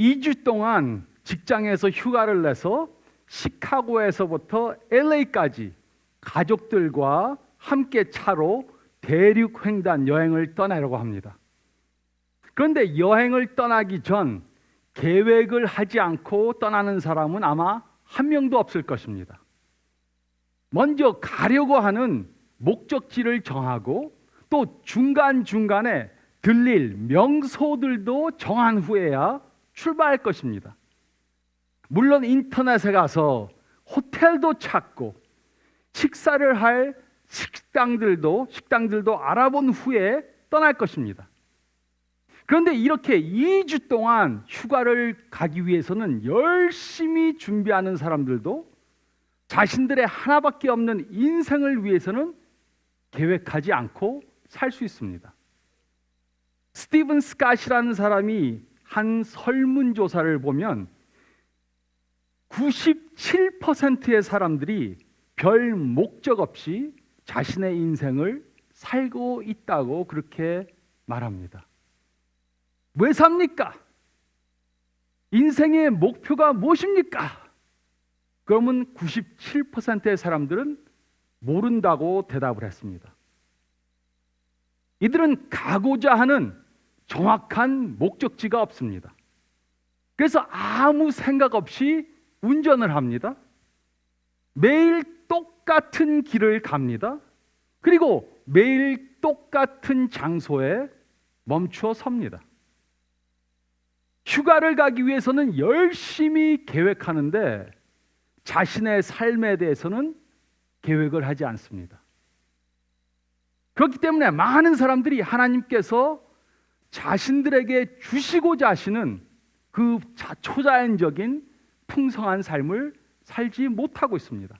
2주 동안 직장에서 휴가를 내서 시카고에서부터 LA까지 가족들과 함께 차로 대륙 횡단 여행을 떠나려고 합니다. 그런데 여행을 떠나기 전 계획을 하지 않고 떠나는 사람은 아마 한 명도 없을 것입니다. 먼저 가려고 하는 목적지를 정하고 또 중간중간에 들릴 명소들도 정한 후에야 출발할 것입니다. 물론 인터넷에 가서 호텔도 찾고 식사를 할 식당들도 알아본 후에 떠날 것입니다. 그런데 이렇게 2주 동안 휴가를 가기 위해서는 열심히 준비하는 사람들도 자신들의 하나밖에 없는 인생을 위해서는 계획하지 않고 살 수 있습니다. 스티븐 스캇이라는 사람이 한 설문조사를 보면 97%의 사람들이 별 목적 없이 자신의 인생을 살고 있다고 그렇게 말합니다. 왜 삽니까? 인생의 목표가 무엇입니까? 그러면 97%의 사람들은 모른다고 대답을 했습니다. 이들은 가고자 하는 정확한 목적지가 없습니다. 그래서 아무 생각 없이 운전을 합니다. 매일 똑같은 길을 갑니다. 그리고 매일 똑같은 장소에 멈추어 섭니다. 휴가를 가기 위해서는 열심히 계획하는데 자신의 삶에 대해서는 계획을 하지 않습니다. 그렇기 때문에 많은 사람들이 하나님께서 자신들에게 주시고자 하시는 그 초자연적인 풍성한 삶을 살지 못하고 있습니다.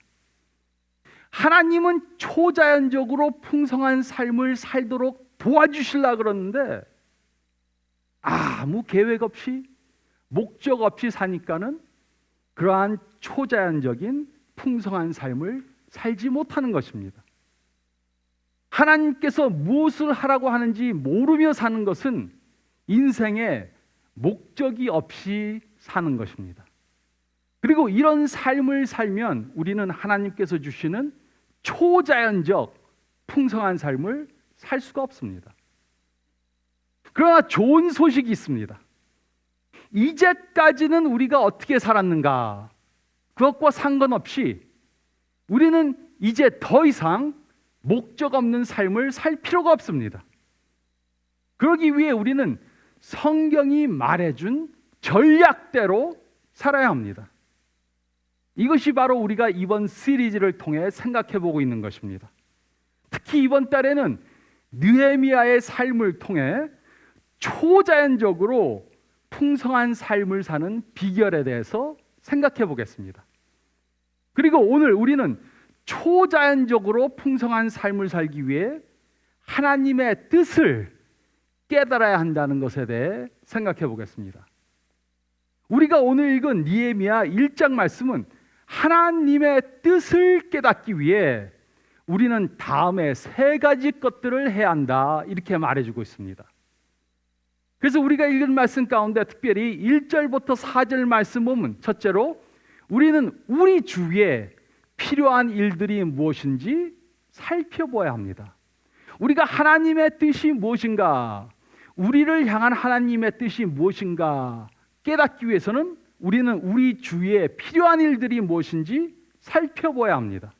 하나님은 초자연적으로 풍성한 삶을 살도록 도와주시려고 그러는데 아무 계획 없이 목적 없이 사니까는 그러한 초자연적인 풍성한 삶을 살지 못하는 것입니다. 하나님께서 무엇을 하라고 하는지 모르며 사는 것은 인생에 목적이 없이 사는 것입니다. 그리고 이런 삶을 살면 우리는 하나님께서 주시는 초자연적 풍성한 삶을 살 수가 없습니다. 그러나 좋은 소식이 있습니다. 이제까지는 우리가 어떻게 살았는가? 그것과 상관없이 우리는 이제 더 이상 목적 없는 삶을 살 필요가 없습니다. 그러기 위해 우리는 성경이 말해준 전략대로 살아야 합니다. 이것이 바로 우리가 이번 시리즈를 통해 생각해 보고 있는 것입니다. 특히 이번 달에는 느헤미야의 삶을 통해 초자연적으로 풍성한 삶을 사는 비결에 대해서 생각해 보겠습니다. 그리고 오늘 우리는 초자연적으로 풍성한 삶을 살기 위해 하나님의 뜻을 깨달아야 한다는 것에 대해 생각해 보겠습니다. 우리가 오늘 읽은 느헤미야 1장 말씀은 하나님의 뜻을 깨닫기 위해 우리는 다음에 3가지 것들을 해야 한다 이렇게 말해주고 있습니다. 그래서 우리가 읽은 말씀 가운데 특별히 1절부터 4절 말씀 보면 첫째로 우리는 우리 주위에 필요한 일들이 무엇인지 살펴봐야 합니다. 우리가 하나님의 뜻이 무엇인가, 우리를 향한 하나님의 뜻이 무엇인가 깨닫기 위해서는 우리는 우리 주위에 필요한 일들이 무엇인지 살펴봐야 합니다.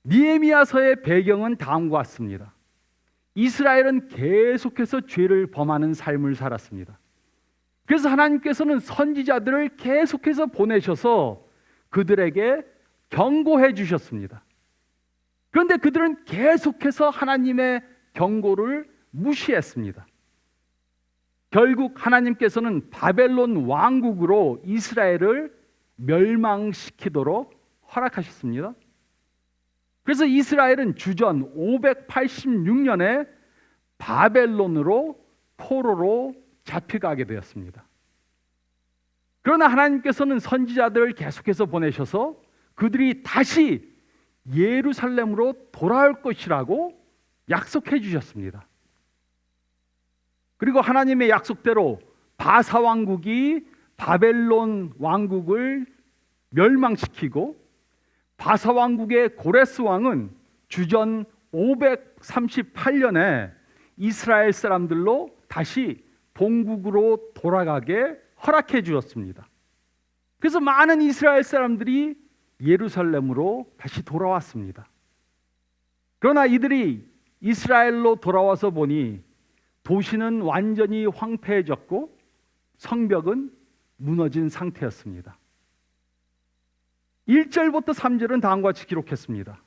느헤미야서의 배경은 다음과 같습니다. 이스라엘은 계속해서 죄를 범하는 삶을 살았습니다. 그래서 하나님께서는 선지자들을 계속해서 보내셔서 그들에게 경고해 주셨습니다. 그런데 그들은 계속해서 하나님의 경고를 무시했습니다. 결국 하나님께서는 바벨론 왕국으로 이스라엘을 멸망시키도록 허락하셨습니다. 그래서 이스라엘은 주전 586년에 바벨론으로 포로로 잡혀가게 되었습니다. 그러나 하나님께서는 선지자들을 계속해서 보내셔서 그들이 다시 예루살렘으로 돌아올 것이라고 약속해 주셨습니다. 그리고 하나님의 약속대로 바사 왕국이 바벨론 왕국을 멸망시키고 바사 왕국의 고레스 왕은 주전 538년에 이스라엘 사람들로 다시 본국으로 돌아가게 허락해 주었습니다. 그래서 많은 이스라엘 사람들이 예루살렘으로 다시 돌아왔습니다. 그러나 이들이 이스라엘로 돌아와서 보니 도시는 완전히 황폐해졌고 성벽은 무너진 상태였습니다. 1절부터 3절은 다음과 같이 기록했습니다.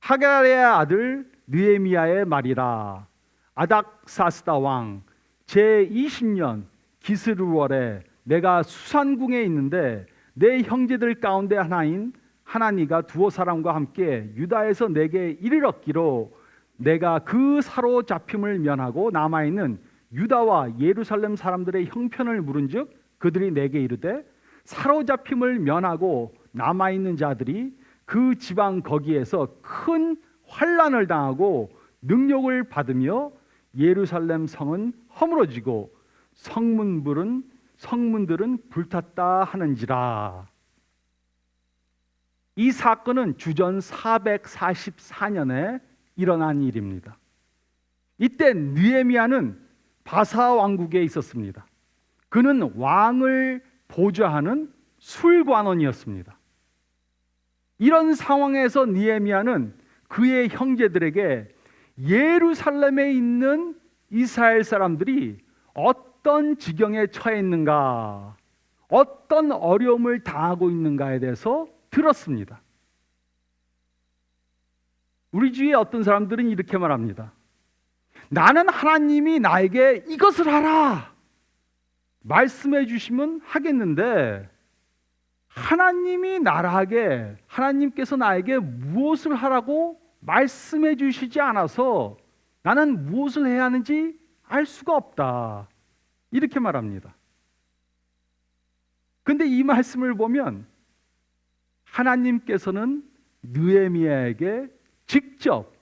하갈의 아들 느헤미야의 말이라. 아닥사스다 왕 제20년 기스루월에 내가 수산궁에 있는데 내 형제들 가운데 하나인 하나니가 두어 사람과 함께 유다에서 내게 이르렀기로 내가 그 사로잡힘을 면하고 남아있는 유다와 예루살렘 사람들의 형편을 물은즉 그들이 내게 이르되 사로잡힘을 면하고 남아있는 자들이 그 지방 거기에서 큰 환난을 당하고 능욕을 받으며 예루살렘 성은 허물어지고 성문들은 불탔다 하는지라. 이 사건은 주전 444년에 일어난 일입니다. 이때 느헤미야는 바사 왕국에 있었습니다. 그는 왕을 보좌하는 술관원이었습니다. 이런 상황에서 느헤미야는 그의 형제들에게 예루살렘에 있는 이스라엘 사람들이 어떤 지경에 처해 있는가, 어떤 어려움을 당하고 있는가에 대해서 들었습니다. 우리 주위에 어떤 사람들은 이렇게 말합니다. 나는 하나님이 나에게 이것을 하라 말씀해 주시면 하겠는데 하나님께서 나에게 무엇을 하라고 말씀해 주시지 않아서 나는 무엇을 해야 하는지 알 수가 없다. 이렇게 말합니다. 근데 이 말씀을 보면 하나님께서는 느헤미야에게 직접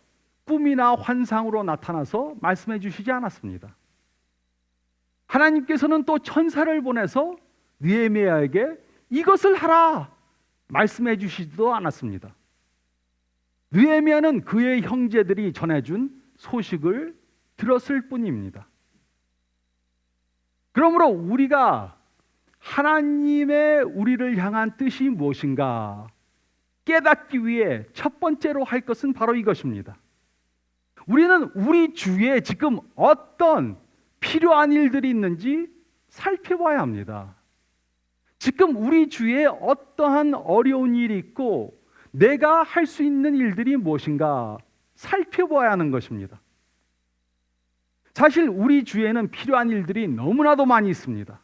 꿈이나 환상으로 나타나서 말씀해 주시지 않았습니다. 하나님께서는 또 천사를 보내서 느헤미야에게 이것을 하라 말씀해 주시지도 않았습니다. 느헤미야는 그의 형제들이 전해준 소식을 들었을 뿐입니다. 그러므로 우리가 하나님의 우리를 향한 뜻이 무엇인가 깨닫기 위해 첫 번째로 할 것은 바로 이것입니다. 우리는 우리 주위에 지금 어떤 필요한 일들이 있는지 살펴봐야 합니다. 지금 우리 주위에 어떠한 어려운 일이 있고 내가 할 수 있는 일들이 무엇인가 살펴봐야 하는 것입니다. 사실 우리 주위에는 필요한 일들이 너무나도 많이 있습니다.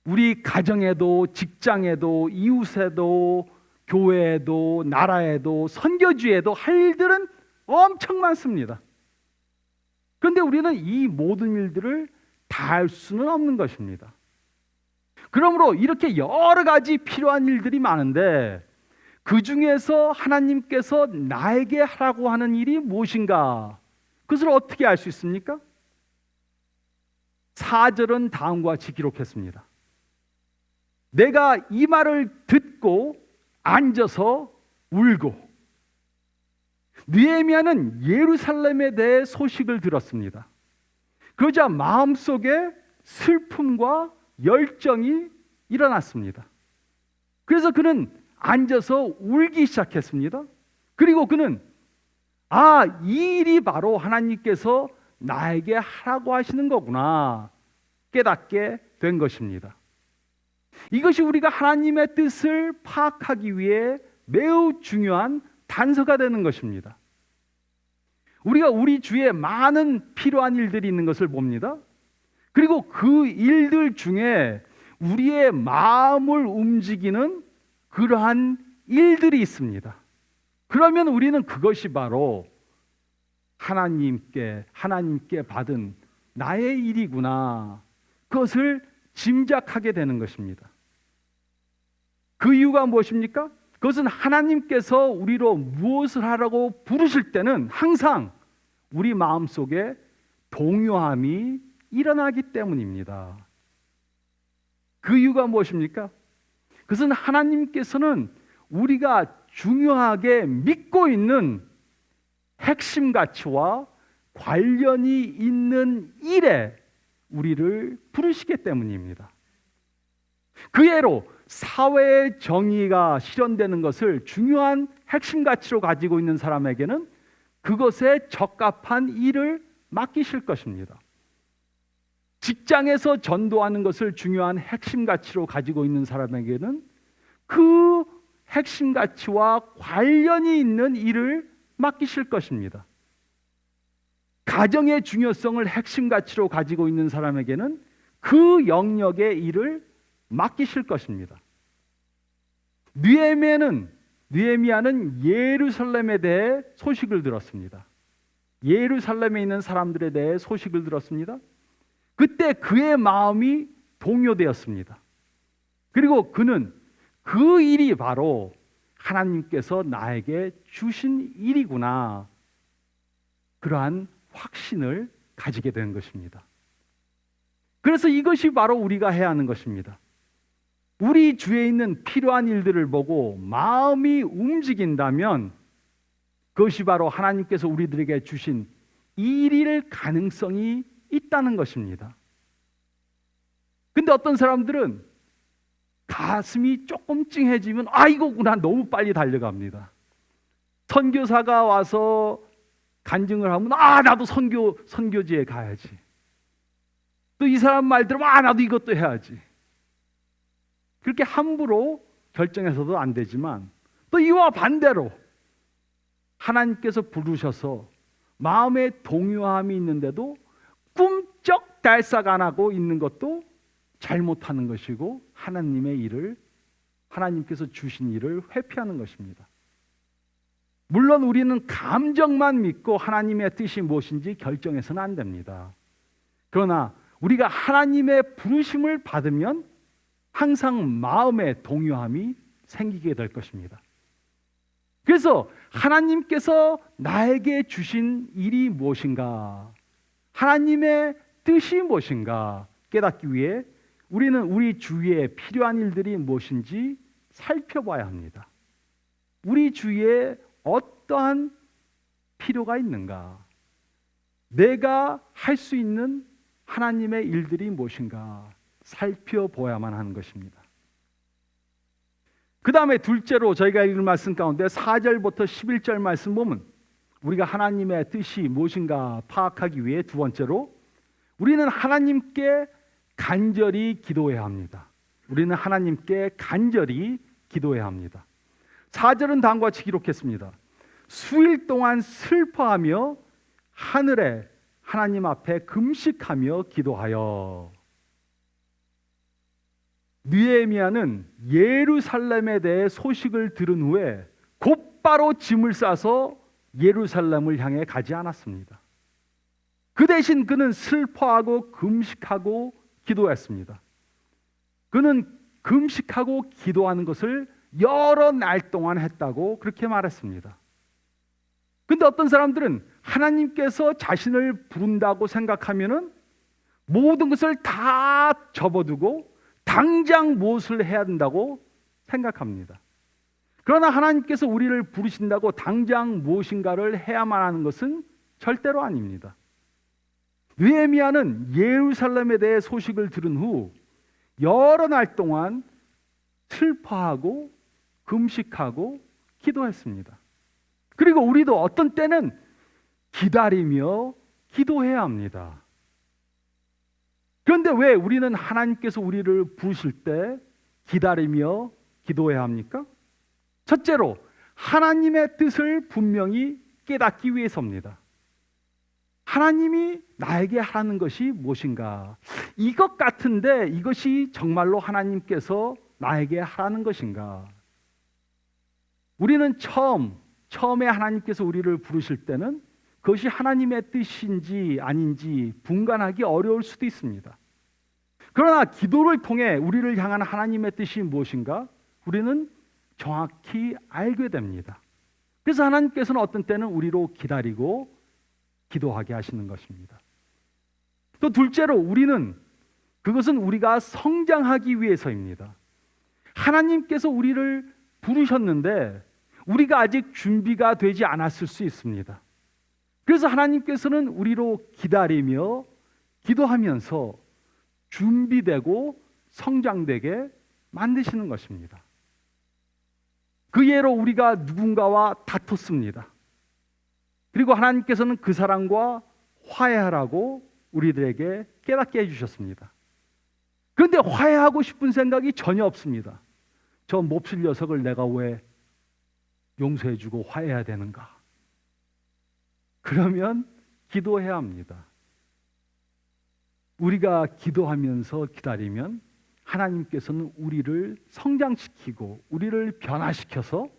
우리 가정에도 직장에도 이웃에도 교회에도 나라에도 선교지에도 할 일들은 엄청 많습니다. 그런데 우리는 이 모든 일들을 다 할 수는 없는 것입니다. 그러므로 이렇게 여러 가지 필요한 일들이 많은데 그 중에서 하나님께서 나에게 하라고 하는 일이 무엇인가? 그것을 어떻게 알 수 있습니까? 4절은 다음과 같이 기록했습니다. 내가 이 말을 듣고 앉아서 울고. 느헤미야는 예루살렘에 대해 소식을 들었습니다. 그러자 마음속에 슬픔과 열정이 일어났습니다. 그래서 그는 앉아서 울기 시작했습니다. 그리고 그는 이 일이 바로 하나님께서 나에게 하라고 하시는 거구나 깨닫게 된 것입니다. 이것이 우리가 하나님의 뜻을 파악하기 위해 매우 중요한 단서가 되는 것입니다. 우리가 우리 주위에 많은 필요한 일들이 있는 것을 봅니다. 그리고 그 일들 중에 우리의 마음을 움직이는 그러한 일들이 있습니다. 그러면 우리는 그것이 바로 하나님께 받은 나의 일이구나. 그것을 짐작하게 되는 것입니다. 그 이유가 무엇입니까? 그것은 하나님께서 우리로 무엇을 하라고 부르실 때는 항상 우리 마음속에 동요함이 일어나기 때문입니다. 그 이유가 무엇입니까? 그것은 하나님께서는 우리가 중요하게 믿고 있는 핵심 가치와 관련이 있는 일에 우리를 부르시기 때문입니다. 그 예로 사회의 정의가 실현되는 것을 중요한 핵심 가치로 가지고 있는 사람에게는 그것에 적합한 일을 맡기실 것입니다. 직장에서 전도하는 것을 중요한 핵심 가치로 가지고 있는 사람에게는 그 핵심 가치와 관련이 있는 일을 맡기실 것입니다. 가정의 중요성을 핵심 가치로 가지고 있는 사람에게는 그 영역의 일을 맡기실 것입니다. 느헤미야는 예루살렘에 대해 소식을 들었습니다. 예루살렘에 있는 사람들에 대해 소식을 들었습니다. 그때 그의 마음이 동요되었습니다. 그리고 그는 그 일이 바로 하나님께서 나에게 주신 일이구나, 그러한 확신을 가지게 된 것입니다. 그래서 이것이 바로 우리가 해야 하는 것입니다. 우리 주위에 있는 필요한 일들을 보고 마음이 움직인다면 그것이 바로 하나님께서 우리들에게 주신 일일 가능성이 있다는 것입니다. 근데 어떤 사람들은 가슴이 조금 찡해지면 이거구나, 너무 빨리 달려갑니다. 선교사가 와서 간증을 하면 나도 선교지에 가야지. 또 이 사람 말 들으면 나도 이것도 해야지. 그렇게 함부로 결정해서도 안 되지만, 또 이와 반대로 하나님께서 부르셔서 마음에 동요함이 있는데도 꿈쩍 달싹 안 하고 있는 것도 잘못하는 것이고, 하나님의 일을, 하나님께서 주신 일을 회피하는 것입니다. 물론 우리는 감정만 믿고 하나님의 뜻이 무엇인지 결정해서는 안 됩니다. 그러나 우리가 하나님의 부르심을 받으면 항상 마음의 동요함이 생기게 될 것입니다. 그래서 하나님께서 나에게 주신 일이 무엇인가, 하나님의 뜻이 무엇인가 깨닫기 위해 우리는 우리 주위에 필요한 일들이 무엇인지 살펴봐야 합니다. 우리 주위에 어떠한 필요가 있는가, 내가 할 수 있는 하나님의 일들이 무엇인가 살펴보아야만 하는 것입니다. 그 다음에 둘째로 저희가 읽은 말씀 가운데 4절부터 11절 말씀 보면 우리가 하나님의 뜻이 무엇인가 파악하기 위해 두 번째로 우리는 하나님께 간절히 기도해야 합니다. 우리는 하나님께 간절히 기도해야 합니다. 4절은 다음과 같이 기록했습니다. 수일 동안 슬퍼하며 하늘에 하나님 앞에 금식하며 기도하여. 느헤미야는 예루살렘에 대해 소식을 들은 후에 곧바로 짐을 싸서 예루살렘을 향해 가지 않았습니다. 그 대신 그는 슬퍼하고 금식하고 기도했습니다. 그는 금식하고 기도하는 것을 여러 날 동안 했다고 그렇게 말했습니다. 근데 어떤 사람들은 하나님께서 자신을 부른다고 생각하면은 모든 것을 다 접어두고 당장 무엇을 해야 된다고 생각합니다. 그러나 하나님께서 우리를 부르신다고 당장 무엇인가를 해야만 하는 것은 절대로 아닙니다. 느헤미야는 예루살렘에 대해 소식을 들은 후 여러 날 동안 슬퍼하고 금식하고 기도했습니다. 그리고 우리도 어떤 때는 기다리며 기도해야 합니다. 그런데 왜 우리는 하나님께서 우리를 부르실 때 기다리며 기도해야 합니까? 첫째로 하나님의 뜻을 분명히 깨닫기 위해서입니다. 하나님이 나에게 하라는 것이 무엇인가? 이것 같은데 이것이 정말로 하나님께서 나에게 하라는 것인가? 우리는 처음에 하나님께서 우리를 부르실 때는 그것이 하나님의 뜻인지 아닌지 분간하기 어려울 수도 있습니다. 그러나 기도를 통해 우리를 향한 하나님의 뜻이 무엇인가? 우리는 정확히 알게 됩니다. 그래서 하나님께서는 어떤 때는 우리로 기다리고 기도하게 하시는 것입니다. 또 둘째로 우리는 그것은 우리가 성장하기 위해서입니다. 하나님께서 우리를 부르셨는데 우리가 아직 준비가 되지 않았을 수 있습니다. 그래서 하나님께서는 우리로 기다리며 기도하면서 준비되고 성장되게 만드시는 것입니다. 그 예로 우리가 누군가와 다퉜습니다. 그리고 하나님께서는 그 사람과 화해하라고 우리들에게 깨닫게 해주셨습니다. 그런데 화해하고 싶은 생각이 전혀 없습니다. 저 몹쓸 녀석을 내가 왜 용서해주고 화해해야 되는가? 그러면 기도해야 합니다. 우리가 기도하면서 기다리면 하나님께서는 우리를 성장시키고 우리를 변화시켜서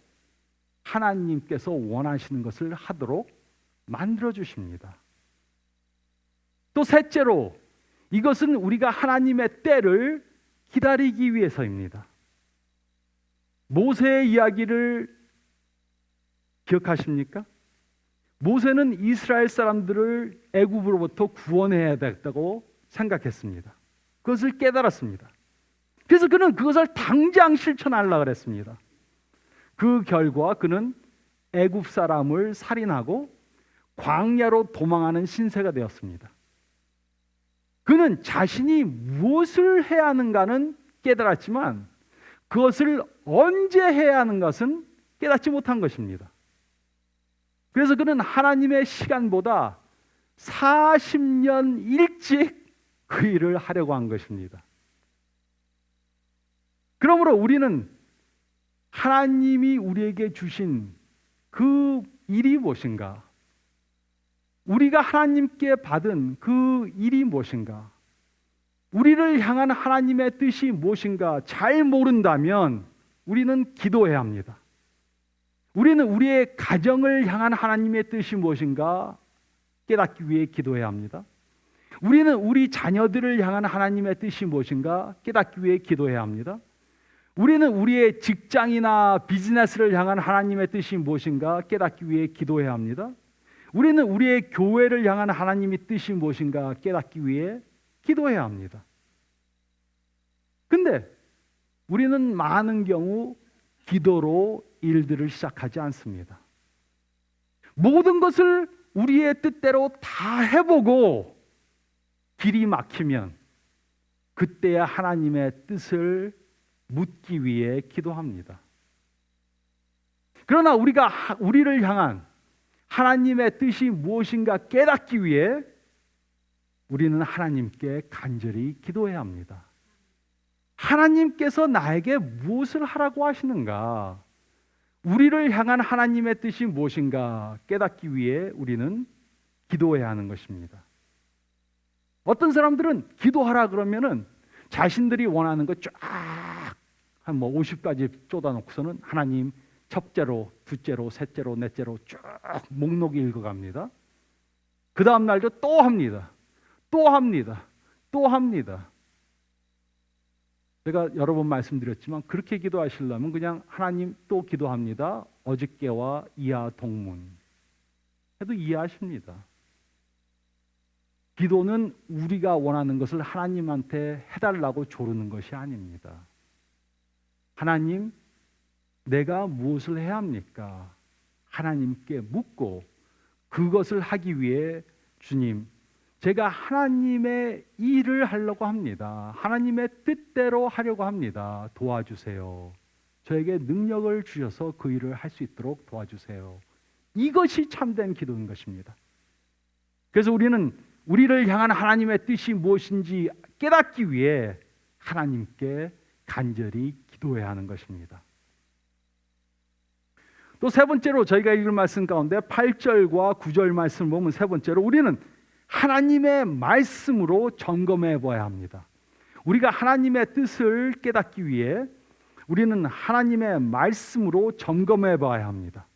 하나님께서 원하시는 것을 하도록 만들어 주십니다. 또 셋째로, 이것은 우리가 하나님의 때를 기다리기 위해서입니다. 모세의 이야기를 기억하십니까? 모세는 이스라엘 사람들을 애굽으로부터 구원해야 되겠다고 생각했습니다. 그것을 깨달았습니다. 그래서 그는 그것을 당장 실천하려고 했습니다. 그 결과 그는 애굽 사람을 살인하고 광야로 도망하는 신세가 되었습니다. 그는 자신이 무엇을 해야 하는가는 깨달았지만 그것을 언제 해야 하는 것은 깨닫지 못한 것입니다. 그래서 그는 하나님의 시간보다 40년 일찍 그 일을 하려고 한 것입니다. 그러므로 우리는 하나님이 우리에게 주신 그 일이 무엇인가? 우리가 하나님께 받은 그 일이 무엇인가? 우리를 향한 하나님의 뜻이 무엇인가 잘 모른다면 우리는 기도해야 합니다. 우리는 우리의 가정을 향한 하나님의 뜻이 무엇인가 깨닫기 위해 기도해야 합니다. 우리는 우리 자녀들을 향한 하나님의 뜻이 무엇인가 깨닫기 위해 기도해야 합니다. 우리는 우리의 직장이나 비즈니스를 향한 하나님의 뜻이 무엇인가 깨닫기 위해 기도해야 합니다. 우리는 우리의 교회를 향한 하나님의 뜻이 무엇인가 깨닫기 위해 기도해야 합니다. 근데 우리는 많은 경우 기도로 일들을 시작하지 않습니다. 모든 것을 우리의 뜻대로 다 해보고 길이 막히면 그때야 하나님의 뜻을 묻기 위해 기도합니다. 그러나 우리를 향한 하나님의 뜻이 무엇인가 깨닫기 위해 우리는 하나님께 간절히 기도해야 합니다. 하나님께서 나에게 무엇을 하라고 하시는가? 우리를 향한 하나님의 뜻이 무엇인가 깨닫기 위해 우리는 기도해야 하는 것입니다. 어떤 사람들은 기도하라 그러면은 자신들이 원하는 거 쫙 한 50가지 쏟아놓고서는 하나님 첫째로, 둘째로, 셋째로, 넷째로 쭉 목록 읽어갑니다. 그 다음 날도 또 합니다. 또 합니다. 또 합니다. 제가 여러 번 말씀드렸지만 그렇게 기도하시려면 그냥 하나님 또 기도합니다. 어저께와 이하 동문 해도 이해하십니다. 기도는 우리가 원하는 것을 하나님한테 해달라고 조르는 것이 아닙니다. 하나님, 내가 무엇을 해야 합니까? 하나님께 묻고 그것을 하기 위해 주님, 제가 하나님의 일을 하려고 합니다. 하나님의 뜻대로 하려고 합니다. 도와주세요. 저에게 능력을 주셔서 그 일을 할 수 있도록 도와주세요. 이것이 참된 기도인 것입니다. 그래서 우리는 우리를 향한 하나님의 뜻이 무엇인지 깨닫기 위해 하나님께 간절히 기도해야 하는 것입니다. 또 세 번째로 저희가 읽을 말씀 가운데 8절과 9절 말씀을 보면 세 번째로 우리는 하나님의 말씀으로 점검해 봐야 합니다. 우리가 하나님의 뜻을 깨닫기 위해 우리는 하나님의 말씀으로 점검해 봐야 합니다.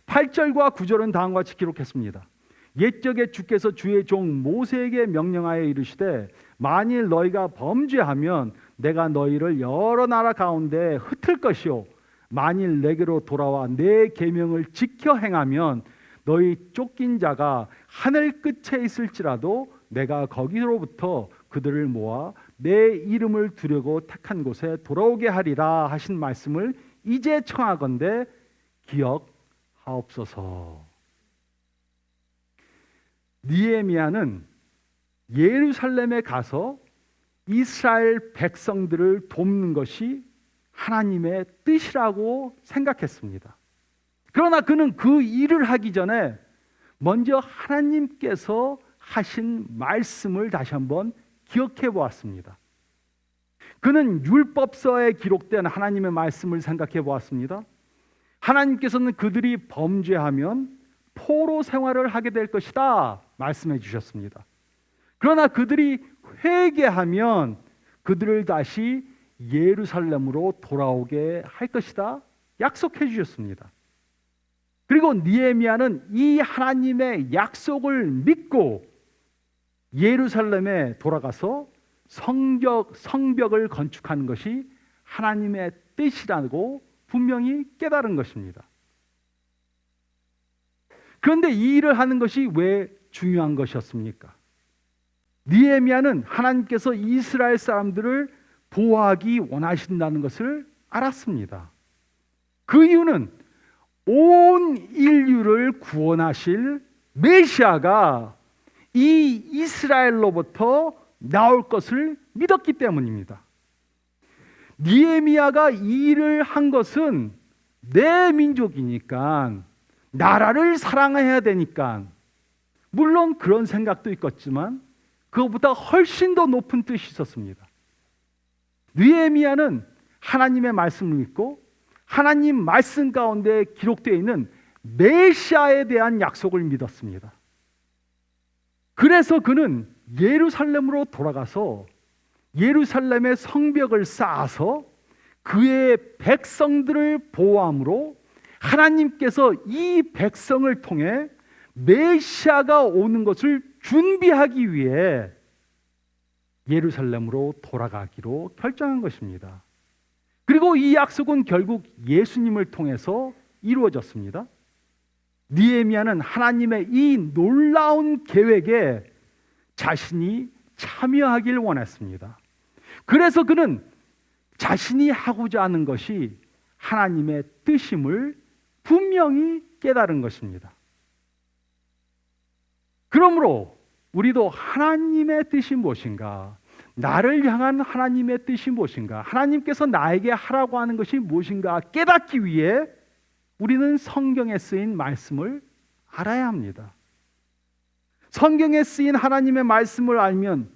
8절과 9절은 다음과 같이 기록했습니다. 옛적에 주께서 주의 종 모세에게 명령하여 이르시되 만일 너희가 범죄하면 내가 너희를 여러 나라 가운데 흩을 것이요 만일 내게로 돌아와 내 계명을 지켜 행하면 너희 쫓긴 자가 하늘 끝에 있을지라도 내가 거기로부터 그들을 모아 내 이름을 두려고 택한 곳에 돌아오게 하리라 하신 말씀을 이제 청하건대 기억하옵소서. 느헤미야는 예루살렘에 가서 이스라엘 백성들을 돕는 것이 하나님의 뜻이라고 생각했습니다. 그러나 그는 그 일을 하기 전에 먼저 하나님께서 하신 말씀을 다시 한번 기억해 보았습니다. 그는 율법서에 기록된 하나님의 말씀을 생각해 보았습니다. 하나님께서는 그들이 범죄하면 포로 생활을 하게 될 것이다 말씀해 주셨습니다. 그러나 그들이 회개하면 그들을 다시 예루살렘으로 돌아오게 할 것이다 약속해 주셨습니다. 그리고 느헤미야는 이 하나님의 약속을 믿고 예루살렘에 돌아가서 성벽을 건축하는 것이 하나님의 뜻이라고 분명히 깨달은 것입니다. 그런데 이 일을 하는 것이 왜 중요한 것이었습니까? 느헤미야는 하나님께서 이스라엘 사람들을 보호하기 원하신다는 것을 알았습니다. 그 이유는 온 인류를 구원하실 메시아가 이 이스라엘로부터 나올 것을 믿었기 때문입니다. 느헤미야가 이 일을 한 것은 내 민족이니까, 나라를 사랑해야 되니까, 물론 그런 생각도 있겠지만 그것보다 훨씬 더 높은 뜻이 있었습니다. 느헤미야는 하나님의 말씀을 믿고 하나님 말씀 가운데 기록되어 있는 메시아에 대한 약속을 믿었습니다. 그래서 그는 예루살렘으로 돌아가서 예루살렘의 성벽을 쌓아서 그의 백성들을 보호함으로 하나님께서 이 백성을 통해 메시아가 오는 것을 준비하기 위해 예루살렘으로 돌아가기로 결정한 것입니다. 그리고 이 약속은 결국 예수님을 통해서 이루어졌습니다. 느헤미야는 하나님의 이 놀라운 계획에 자신이 참여하길 원했습니다. 그래서 그는 자신이 하고자 하는 것이 하나님의 뜻임을 분명히 깨달은 것입니다. 그러므로 우리도 하나님의 뜻이 무엇인가, 나를 향한 하나님의 뜻이 무엇인가, 하나님께서 나에게 하라고 하는 것이 무엇인가 깨닫기 위해 우리는 성경에 쓰인 말씀을 알아야 합니다. 성경에 쓰인 하나님의 말씀을 알면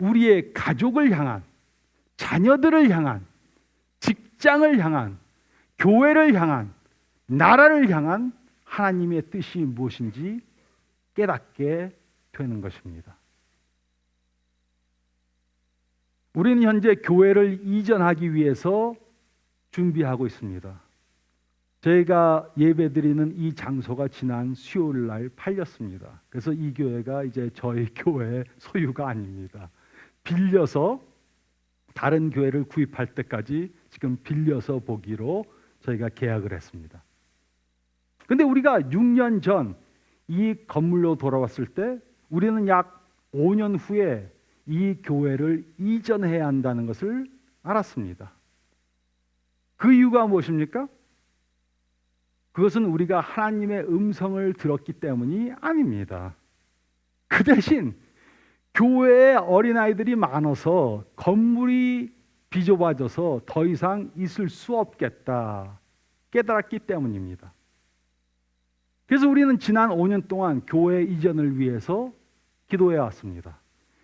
우리의 가족을 향한, 자녀들을 향한, 직장을 향한, 교회를 향한, 나라를 향한 하나님의 뜻이 무엇인지 깨닫게 되는 것입니다. 우리는 현재 교회를 이전하기 위해서 준비하고 있습니다. 저희가 예배드리는 이 장소가 지난 수요일 날 팔렸습니다. 그래서 이 교회가 이제 저희 교회의 소유가 아닙니다. 빌려서 다른 교회를 구입할 때까지 지금 빌려서 보기로 저희가 계약을 했습니다. 근데 우리가 6년 전 이 건물로 돌아왔을 때 우리는 약 5년 후에 이 교회를 이전해야 한다는 것을 알았습니다. 그 이유가 무엇입니까? 그것은 우리가 하나님의 음성을 들었기 때문이 아닙니다. 그 대신 교회에 어린아이들이 많아서 건물이 비좁아져서 더 이상 있을 수 없겠다 깨달았기 때문입니다. 그래서 우리는 지난 5년 동안 교회 이전을 위해서 기도해 왔습니다.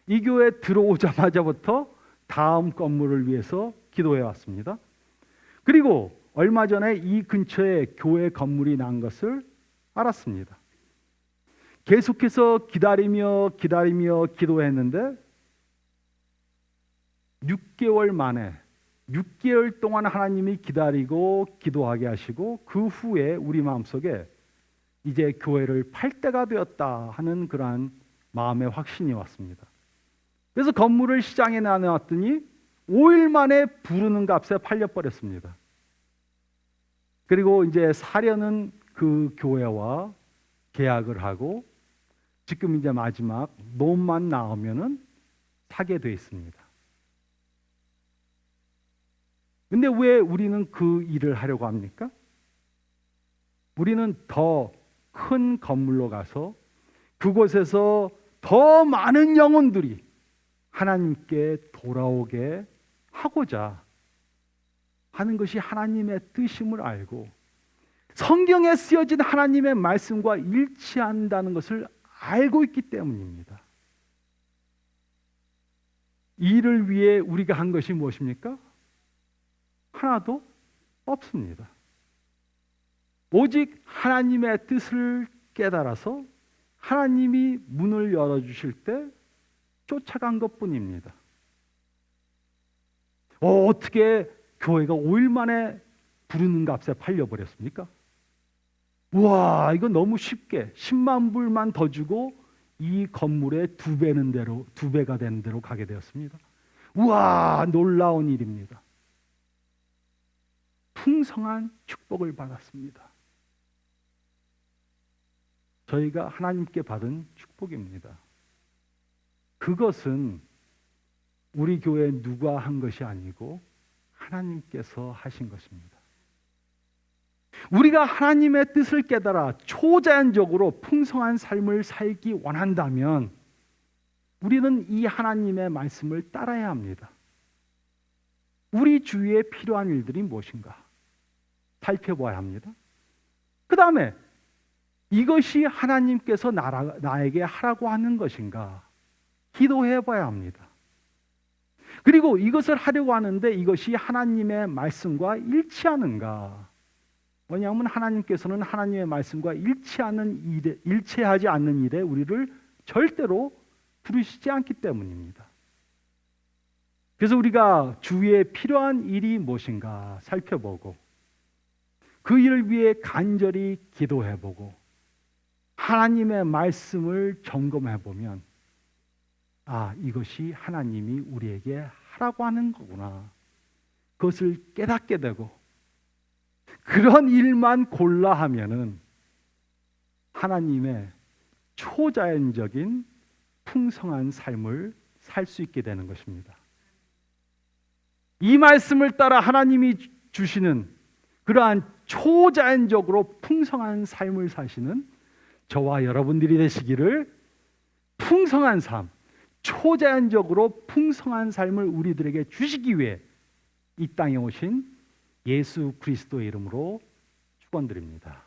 이 교회에 들어오자마자부터 다음 건물을 위해서 기도해 왔습니다. 그리고 얼마 전에 이 근처에 교회 건물이 난 것을 알았습니다. 계속해서 기다리며 기도했는데 6개월 만에 6개월 동안 하나님이 기다리고 기도하게 하시고 그 후에 우리 마음속에 이제 교회를 팔 때가 되었다 하는 그러한 마음의 확신이 왔습니다. 그래서 건물을 시장에 내놨더니 5일 만에 부르는 값에 팔려버렸습니다. 그리고 이제 사려는 그 교회와 계약을 하고 지금 이제 마지막 놈만 나오면은 사게 돼 있습니다. 근데 왜 우리는 그 일을 하려고 합니까? 우리는 더 큰 건물로 가서 그곳에서 더 많은 영혼들이 하나님께 돌아오게 하고자 하는 것이 하나님의 뜻임을 알고 성경에 쓰여진 하나님의 말씀과 일치한다는 것을 알고 있기 때문입니다. 이를 위해 우리가 한 것이 무엇입니까? 하나도 없습니다. 오직 하나님의 뜻을 깨달아서 하나님이 문을 열어주실 때 쫓아간 것뿐입니다. 어떻게 교회가 5일 만에 부르는 값에 팔려버렸습니까? 우와, 이거 너무 쉽게 10만 불만 더 주고 이 건물에 두 배가 되는 대로 가게 되었습니다. 우와, 놀라운 일입니다. 풍성한 축복을 받았습니다. 저희가 하나님께 받은 축복입니다. 그것은 우리 교회 누가 한 것이 아니고 하나님께서 하신 것입니다. 우리가 하나님의 뜻을 깨달아 초자연적으로 풍성한 삶을 살기 원한다면 우리는 이 하나님의 말씀을 따라야 합니다. 우리 주위에 필요한 일들이 무엇인가 살펴봐야 합니다. 그 다음에 이것이 하나님께서 나에게 하라고 하는 것인가 기도해 봐야 합니다. 그리고 이것을 하려고 하는데 이것이 하나님의 말씀과 일치하는가? 왜냐하면 하나님께서는 하나님의 말씀과 일치하지 않는 일에 우리를 절대로 부르시지 않기 때문입니다. 그래서 우리가 주위에 필요한 일이 무엇인가 살펴보고 그 일을 위해 간절히 기도해보고 하나님의 말씀을 점검해보면 이것이 하나님이 우리에게 하라고 하는 거구나. 그것을 깨닫게 되고 그런 일만 골라 하면은 하나님의 초자연적인 풍성한 삶을 살 수 있게 되는 것입니다. 이 말씀을 따라 하나님이 주시는 그러한 초자연적으로 풍성한 삶을 사시는 저와 여러분들이 되시기를 풍성한 삶, 초자연적으로 풍성한 삶을 우리들에게 주시기 위해 이 땅에 오신 예수 그리스도의 이름으로 축원드립니다.